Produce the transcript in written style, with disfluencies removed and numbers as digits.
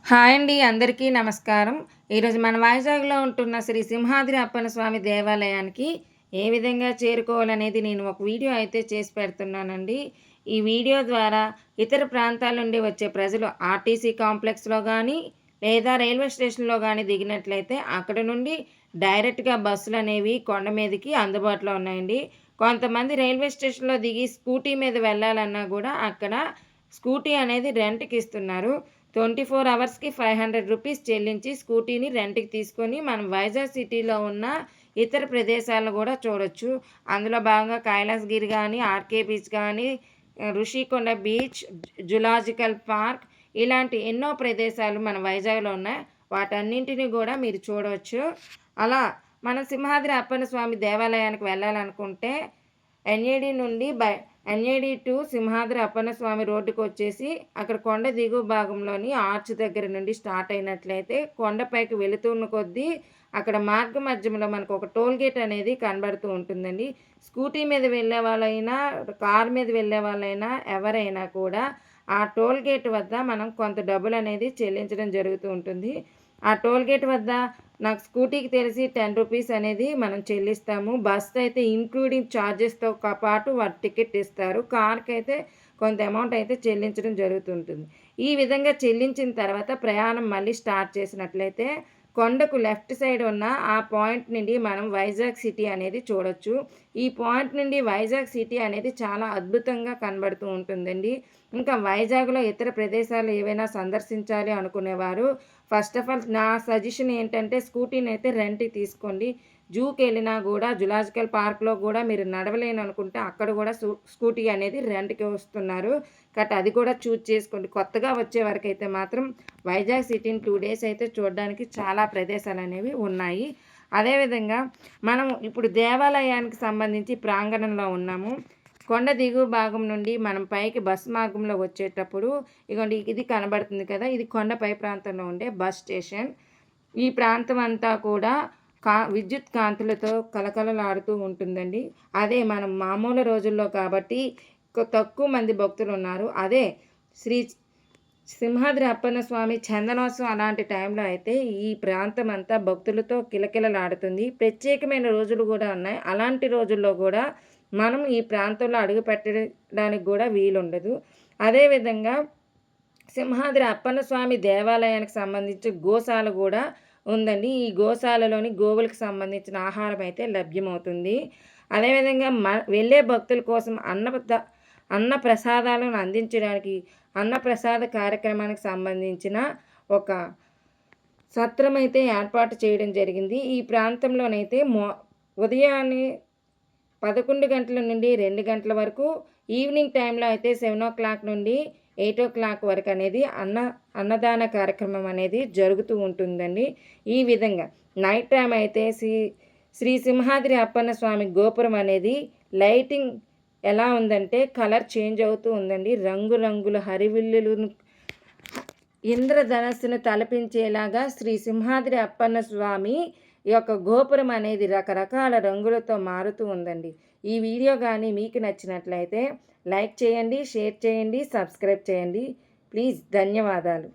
Hi అండి. అందరికీ నమస్కారం. ఈరోజు మన వైజాగ్‌లో ఉంటున్న శ్రీ సింహాద్రి అప్పన్న స్వామి దేవాలయానికి ఏ విధంగా చేరుకోవాలనేది నేను ఒక వీడియో అయితే చేసి పెడుతున్నానండి. ఈ వీడియో ద్వారా ఇతర ప్రాంతాల నుండి వచ్చే ప్రజలు ఆర్టీసీ కాంప్లెక్స్‌లో గానీ, లేదా రైల్వే స్టేషన్‌లో గానీ దిగినట్లయితే అక్కడ నుండి డైరెక్ట్‌గా బస్సులనేవి కొండ మీదకి అందుబాటులో ఉన్నాయండి. కొంతమంది రైల్వే స్టేషన్‌లో దిగి స్కూటీ మీద వెళ్ళాలన్నా గూడా అక్కడ స్కూటీ అనేది రెంట్‌కి ఇస్తున్నారు. 24 అవర్స్‌కి రూ. 500 చెల్లించి స్కూటీని రెంట్‌కి తీసుకొని మనం వైజాగ్ సిటీలో ఉన్న ఇతర ప్రదేశాలను గూడా చూడొచ్చు. అందులో భాగంగా కైలాసగిరి గానీ, ఆర్‌కే బీచ్ గానీ, ఋషికొండ బీచ్, జులాజికల్ పార్క్ ఇలాంటి ఎన్నో ప్రదేశాలు మన వైజాగ్‌లో ఉన్నాయి. వాటన్నింటిని గూడా మీరు చూడవచ్చు. అలా మనం సింహాద్రి అప్పన్న స్వామి దేవాలయానికి వెళ్ళాలనుకుంటే ఎన్ఏడి నుండి ఎన్ఏడి టు సింహాద్రి అప్పన్నస్వామి రోడ్డుకొచ్చేసి అక్కడ కొండ దిగువ భాగంలోని ఆర్చ్ దగ్గర నుండి స్టార్ట్ అయినట్లయితే కొండపైకి వెళుతున్న కొద్దీ అక్కడ మార్గ మధ్యంలో మనకు ఒక టోల్ గేట్ అనేది కనబడుతూ ఉంటుందండి. స్కూటీ మీద వెళ్ళే వాళ్ళైనా, కారు మీద వెళ్ళే వాళ్ళైనా ఎవరైనా కూడా ఆ టోల్ గేట్ వద్ద మనం కొంత డబ్బులనేది చెల్లించడం జరుగుతూ ఉంటుంది. ఆ టోల్ గేట్ వద్ద నాకు స్కూటీకి తెలిసి రూ. 10 అనేది మనం చెల్లిస్తాము. బస్ అయితే ఇంక్లూడింగ్ ఛార్జెస్‌తో పాటు వారు టికెట్ ఇస్తారు. కార్‌కైతే కొంత అమౌంట్ అయితే చెల్లించడం జరుగుతుంటుంది. ఈ విధంగా చెల్లించిన తర్వాత ప్రయాణం మళ్ళీ స్టార్ట్ చేసినట్లయితే కొండకు లెఫ్ట్ సైడ్ ఉన్న ఆ పాయింట్ నుండి మనం వైజాగ్ సిటీ అనేది చూడొచ్చు. ఈ పాయింట్ నుండి వైజాగ్ సిటీ అనేది చాలా అద్భుతంగా కనబడుతూ ఉంటుందండి. ఇంకా వైజాగ్‌లో ఇతర ప్రదేశాలు ఏవైనా సందర్శించాలి అనుకునేవారు ఫస్ట్ ఆఫ్ ఆల్ నా సజెషన్ ఏంటంటే స్కూటీనైతే రెంట్‌కి తీసుకోండి. జూకెళ్ళినా గూడా జులాజికల్ పార్క్‌లో గూడా మీరు నడవలేననుకుంటే అక్కడ గూడా స్కూటీ అనేది రెంట్‌కి వస్తున్నారు. కాబట్టి అది కూడా చూజ్ చేసుకోండి. కొత్తగా వచ్చే వరకైతే మాత్రం వైజాగ్ సిటీని 2 డేస్ అయితే చూడడానికి చాలా ప్రదేశాలనేవి ఉన్నాయి. అదేవిధంగా మనం ఇప్పుడు దేవాలయానికి సంబంధించి ప్రాంగణంలో ఉన్నాము. కొండ దిగువ భాగం నుండి మనం పైకి బస్ మార్గంలో వచ్చేటప్పుడు ఇగోండి ఇది కనబడుతుంది కదా! ఇది కొండపై ప్రాంతంలో ఉండే బస్ స్టేషన్. ఈ ప్రాంతం అంతా కూడా విద్యుత్ కాంతులతో కలకలలాడుతూ ఉంటుందండి. అదే మనం మామూలు రోజుల్లో కాబట్టి తక్కువ మంది భక్తులున్నారు. అదే శ్రీ సింహాద్రి అప్పన్న స్వామి చందనోత్సవం అలాంటి టైంలో అయితే ఈ ప్రాంతం అంతా భక్తులతో కిలకిలలాడుతుంది. ప్రత్యేకమైన రోజులు గూడా ఉన్నాయి. అలాంటి రోజుల్లో గూడా మనం ఈ ప్రాంతంలో అడుగు పెట్టడానికి గూడా వీలుండదు. అదేవిధంగా సింహాద్రి అప్పన్న స్వామి దేవాలయానికి సంబంధించి గోశాల గూడా ఉందండి. ఈ గోశాలలోని గోవులకు సంబంధించిన ఆహారం అయితే లభ్యమవుతుంది. అదేవిధంగా వెళ్ళే భక్తుల కోసం అన్న ప్రసాదాలను అందించడానికి అన్నప్రసాద కార్యక్రమానికి సంబంధించిన ఒక సత్రం అయితే ఏర్పాటు చేయడం జరిగింది. ఈ ప్రాంతంలోనైతే ఉదయాన్నే 11 గంటల నుండి 2 గంటల వరకు, ఈవినింగ్ టైంలో అయితే 7:00 నుండి 8:00 వరకు అనేది అన్నదాన కార్యక్రమం అనేది జరుగుతూ ఉంటుందండి. ఈ విధంగా నైట్ టైం అయితే శ్రీ సింహాద్రి అప్పన్న స్వామి గోపురం అనేది లైటింగ్ ఎలా ఉందంటే కలర్ చేంజ్ అవుతూ ఉందండి. రంగురంగుల హరివిల్లులను ఇంద్రధనస్సును తలపించేలాగా శ్రీ సింహాద్రి అప్పన్న స్వామి ఈ యొక్క గోపురం అనేది రకరకాల రంగులతో మారుతూ ఉందండి. ఈ వీడియో కానీ మీకు నచ్చినట్లయితే లైక్ చేయండి, షేర్ చేయండి, సబ్స్క్రైబ్ చేయండి. ప్లీజ్ ధన్యవాదాలు.